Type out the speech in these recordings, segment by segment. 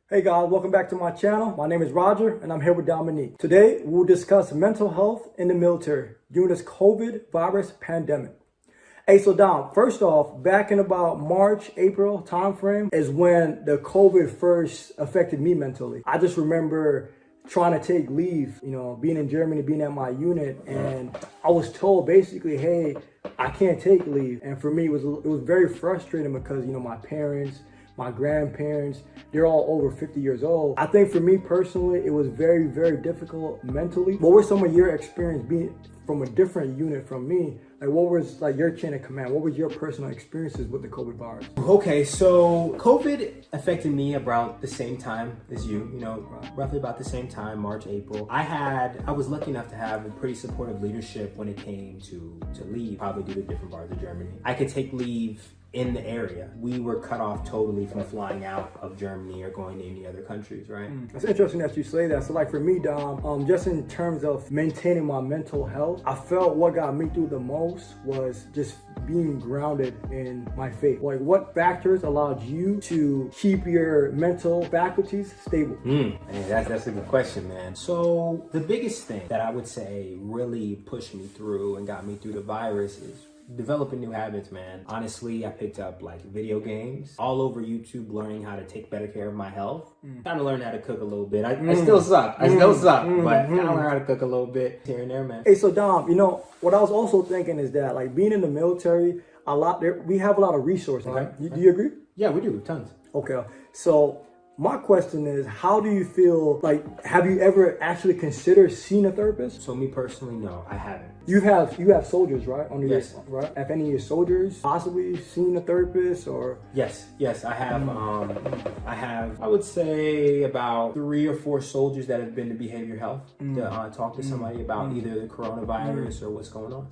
Hey guys, welcome back to my channel. My name is Roger and I'm here with Dominique. Today, we'll discuss mental health in the military during this COVID virus pandemic. Hey, so Dom, first off, back in about March, April timeframe is when the COVID first affected me mentally. I just remember trying to take leave, being in Germany, being at my unit, and I was told basically, hey, I can't take leave. And for me, it was very frustrating because, my parents, my grandparents, they're all over 50 years old. I think for me personally, it was very, very difficult mentally. What were some of your experience being from a different unit from me? Like, what was your chain of command? What was your personal experiences with the COVID virus? Okay, so COVID affected me about the same time as you, roughly about the same time, March, April. I was lucky enough to have a pretty supportive leadership when it came to leave, probably due to different parts of Germany. I could take leave in the area. We were cut off totally from flying out of Germany or going to any other countries, right? It's interesting that you say that. So like for me, Dom, just in terms of maintaining my mental health, I felt what got me through the most was just being grounded in my faith. Like, what factors allowed you to keep your mental faculties stable? Man, that's a good question, man. So the biggest thing that I would say really pushed me through and got me through the virus is developing new habits, man. Honestly, I picked up video games all over YouTube, learning how to take better care of my health. Kind of learned how to cook a little bit. I still suck. I still suck, but kind of learned how to cook a little bit here and there, man. Hey, so Dom, what I was also thinking is that being in the military, we have a lot of resources, right? Okay. Do you agree? Yeah, we do, tons. Okay, so my question is, how do you feel, have you ever actually considered seeing a therapist? So me personally, no, I haven't. You have soldiers, right? Yes. Right? Have any of your soldiers possibly seen a therapist or? Yes, I have. I would say about 3 or 4 soldiers that have been to behavior health to talk to somebody about either the coronavirus or what's going on.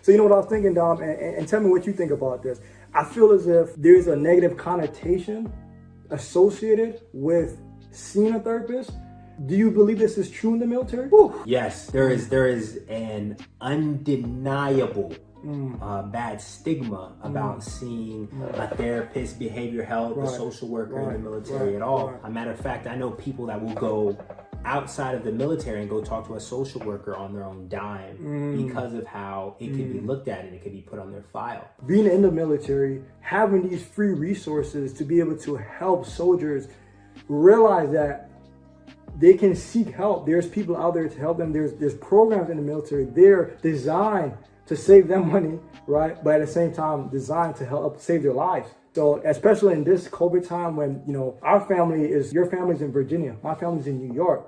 So what I was thinking, Dom, and tell me what you think about this. I feel as if there's a negative connotation associated with seeing a therapist. Do you believe this is true in the military? Yes, there is an undeniable bad stigma about seeing a therapist, behavior health, a social worker in the military at all. A matter of fact, I know people that will go outside of the military and go talk to a social worker on their own dime because of how it can be looked at and it can be put on their file. Being in the military, having these free resources to be able to help soldiers realize that they can seek help. There's people out there to help them. There's programs in the military. They're designed to save them money, right? But at the same time, designed to help save their lives. So especially in this COVID time when, your family's in Virginia, my family's in New York.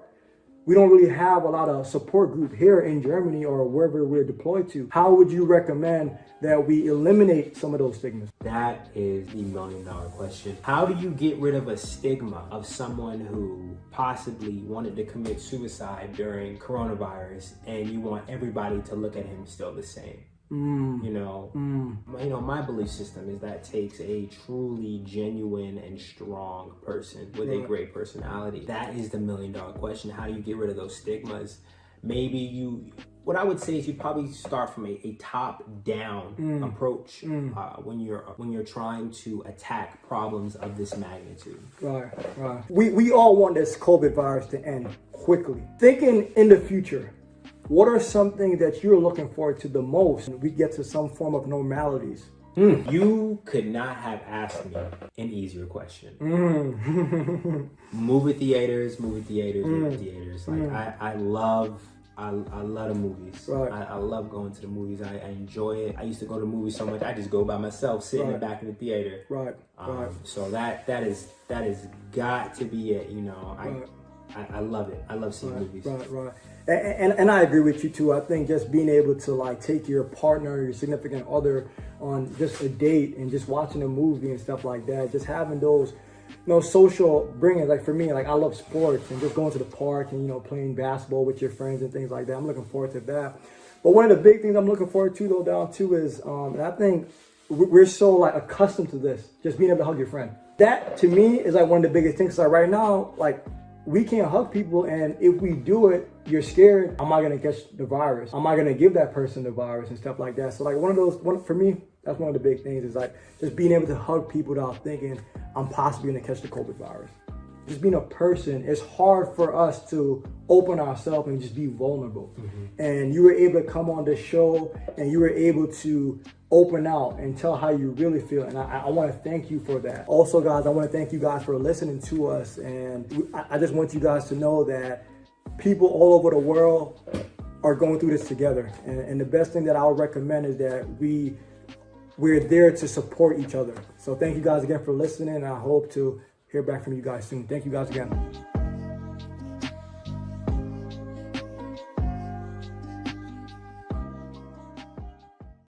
We don't really have a lot of support group here in Germany or wherever we're deployed to. How would you recommend that we eliminate some of those stigmas? That is the $1 million question. How do you get rid of a stigma of someone who possibly wanted to commit suicide during coronavirus and you want everybody to look at him still the same? My belief system is that takes a truly genuine and strong person with a great personality. That is the $1 million question. How do you get rid of those stigmas? What I would say is you probably start from a top-down approach when you're trying to attack problems of this magnitude. Right. We all want this COVID virus to end quickly. Thinking in the future, what are some things that you're looking forward to the most when we get to some form of normalities? You could not have asked me an easier question. Movie theaters. I love the movies. Right. I love going to the movies. I enjoy it. I used to go to movies so much. I just go by myself, sitting in the back of the theater. Right. So that is got to be it. I love it. I love seeing movies. Right. And I agree with you too. I think just being able to take your partner, your significant other on just a date and just watching a movie and stuff like that, just having those social bringing, for me, I love sports and just going to the park and, playing basketball with your friends and things like that. I'm looking forward to that. But one of the big things I'm looking forward to though, Dom, too, is, and I think we're so accustomed to this, just being able to hug your friend. That to me is one of the biggest things. Right now, we can't hug people, and if we do it, you're scared. Am I gonna catch the virus? Am I gonna give that person the virus and stuff like that? So for me, that's one of the big things is just being able to hug people without thinking I'm possibly gonna catch the COVID virus. just being a person, it's hard for us to open ourselves and just be vulnerable. And you were able to come on this show and you were able to open out and tell how you really feel. And I want to thank you for that. Also, guys, I want to thank you guys for listening to us. And I just want you guys to know that people all over the world are going through this together. And the best thing that I would recommend is that we're there to support each other. So thank you guys again for listening. And I hope to hear back from you guys soon. Thank you guys again.